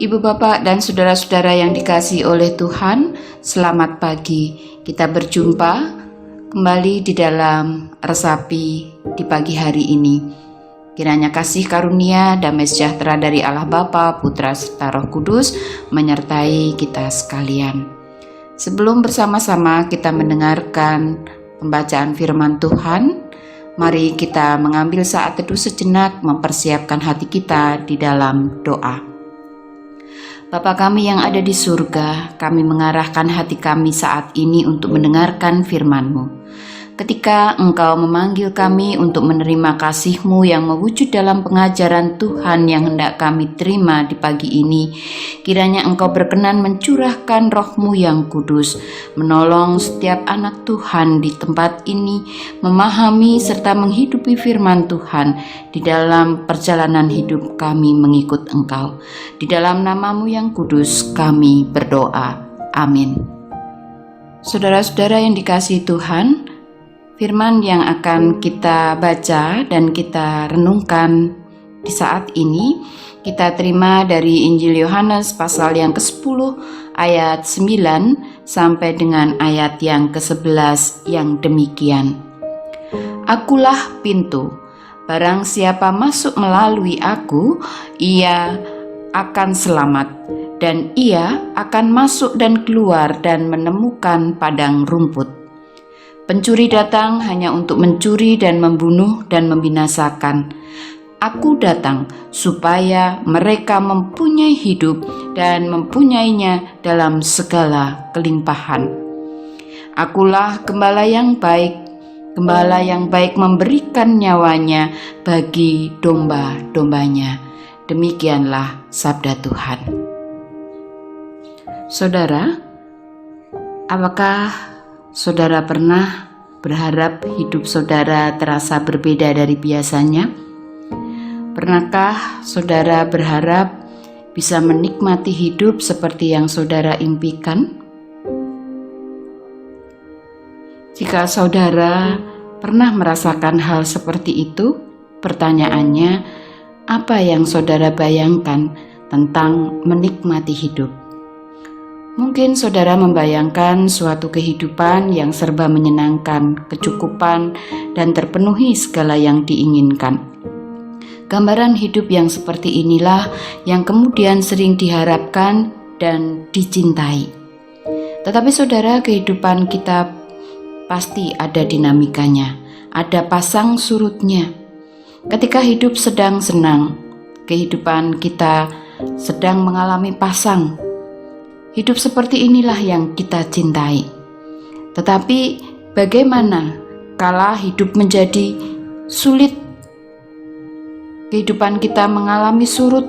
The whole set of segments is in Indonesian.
Ibu bapak dan saudara-saudara yang dikasihi oleh Tuhan, selamat pagi. Kita berjumpa kembali di dalam Resapi di pagi hari ini. Kiranya kasih karunia, damai sejahtera dari Allah Bapa, Putra serta Roh Kudus menyertai kita sekalian. Sebelum bersama-sama kita mendengarkan pembacaan firman Tuhan, mari kita mengambil saat teduh sejenak mempersiapkan hati kita di dalam doa. Bapa kami yang ada di surga, kami mengarahkan hati kami saat ini untuk mendengarkan firman-Mu. Ketika Engkau memanggil kami untuk menerima kasih-Mu yang mewujud dalam pengajaran Tuhan yang hendak kami terima di pagi ini, kiranya Engkau berkenan mencurahkan Roh-Mu yang kudus, menolong setiap anak Tuhan di tempat ini, memahami serta menghidupi firman Tuhan di dalam perjalanan hidup kami mengikut Engkau. Di dalam nama-Mu yang kudus kami berdoa. Amin. Saudara-saudara yang dikasihi Tuhan, firman yang akan kita baca dan kita renungkan di saat ini kita terima dari Injil Yohanes pasal yang ke-10 ayat 9 sampai dengan ayat yang ke-11 yang demikian. Akulah pintu, barang siapa masuk melalui aku, ia akan selamat, dan ia akan masuk dan keluar dan menemukan padang rumput. Pencuri datang hanya untuk mencuri dan membunuh dan membinasakan. Aku datang supaya mereka mempunyai hidup dan mempunyainya dalam segala kelimpahan. Akulah gembala yang baik. Gembala yang baik memberikan nyawanya bagi domba-dombanya. Demikianlah sabda Tuhan. Saudara, apakah saudara pernah berharap hidup saudara terasa berbeda dari biasanya? Pernahkah saudara berharap bisa menikmati hidup seperti yang saudara impikan? Jika saudara pernah merasakan hal seperti itu, pertanyaannya, apa yang saudara bayangkan tentang menikmati hidup? Mungkin saudara membayangkan suatu kehidupan yang serba menyenangkan, kecukupan, dan terpenuhi segala yang diinginkan. Gambaran hidup yang seperti inilah yang kemudian sering diharapkan dan dicintai. Tetapi saudara, kehidupan kita pasti ada dinamikanya, ada pasang surutnya. Ketika hidup sedang senang, kehidupan kita sedang mengalami pasang. Hidup seperti inilah yang kita cintai. Tetapi bagaimana kala hidup menjadi sulit? Kehidupan kita mengalami surut.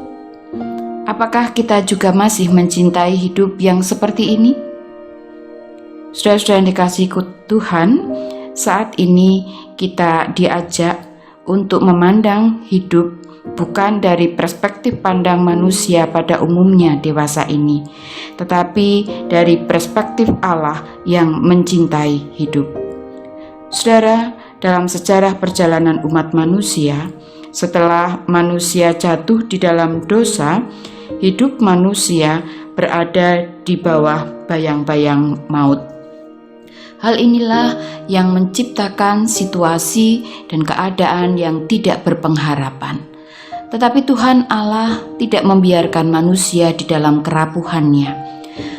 Apakah kita juga masih mencintai hidup yang seperti ini? Saudara-saudara yang dikasihi Tuhan, saat ini kita diajak untuk memandang hidup bukan dari perspektif pandang manusia pada umumnya dewasa ini, tetapi dari perspektif Allah yang mencintai hidup. Saudara, dalam sejarah perjalanan umat manusia, setelah manusia jatuh di dalam dosa, hidup manusia berada di bawah bayang-bayang maut. Hal inilah yang menciptakan situasi dan keadaan yang tidak berpengharapan. Tetapi Tuhan Allah tidak membiarkan manusia di dalam kerapuhannya.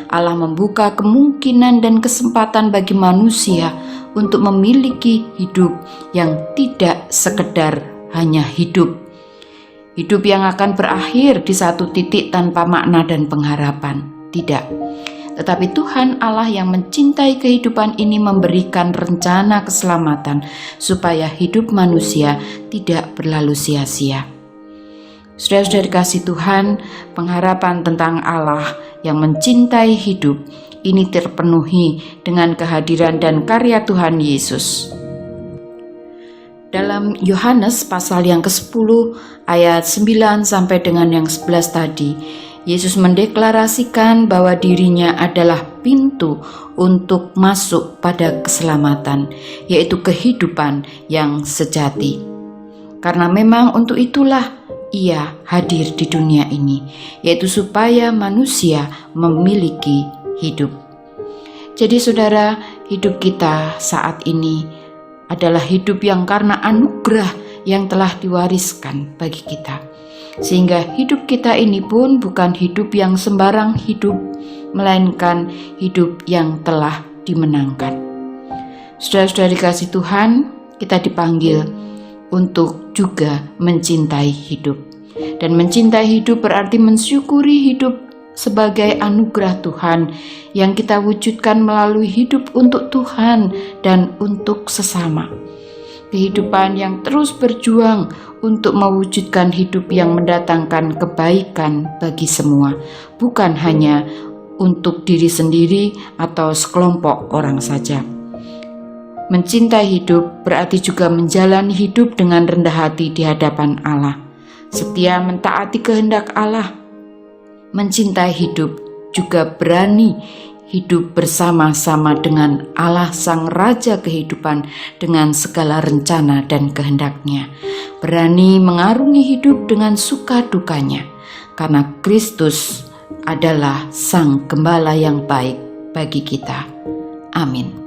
Allah membuka kemungkinan dan kesempatan bagi manusia untuk memiliki hidup yang tidak sekedar hanya hidup. Hidup yang akan berakhir di satu titik tanpa makna dan pengharapan. Tidak. Tetapi Tuhan Allah yang mencintai kehidupan ini memberikan rencana keselamatan supaya hidup manusia tidak berlalu sia-sia. Saudara-saudara dikasihi Tuhan, pengharapan tentang Allah yang mencintai hidup ini terpenuhi dengan kehadiran dan karya Tuhan Yesus. Dalam Yohanes pasal yang ke-10 ayat 9 sampai dengan yang 11 tadi, Yesus mendeklarasikan bahwa dirinya adalah pintu untuk masuk pada keselamatan, yaitu kehidupan yang sejati. Karena memang untuk itulah Ia hadir di dunia ini, yaitu supaya manusia memiliki hidup. Jadi saudara, hidup kita saat ini adalah hidup yang karena anugerah yang telah diwariskan bagi kita. Sehingga hidup kita ini pun bukan hidup yang sembarang hidup, melainkan hidup yang telah dimenangkan. Saudara-saudara dikasih Tuhan, kita dipanggil untuk juga mencintai hidup. Dan mencintai hidup berarti mensyukuri hidup sebagai anugerah Tuhan yang kita wujudkan melalui hidup untuk Tuhan dan untuk sesama. Kehidupan yang terus berjuang untuk mewujudkan hidup yang mendatangkan kebaikan bagi semua, bukan hanya untuk diri sendiri atau sekelompok orang saja. Mencintai hidup berarti juga menjalani hidup dengan rendah hati di hadapan Allah, setia mentaati kehendak Allah. Mencintai hidup juga berani hidup bersama-sama dengan Allah Sang Raja kehidupan dengan segala rencana dan kehendaknya. Berani mengarungi hidup dengan suka dukanya, karena Kristus adalah Sang Gembala yang baik bagi kita. Amin.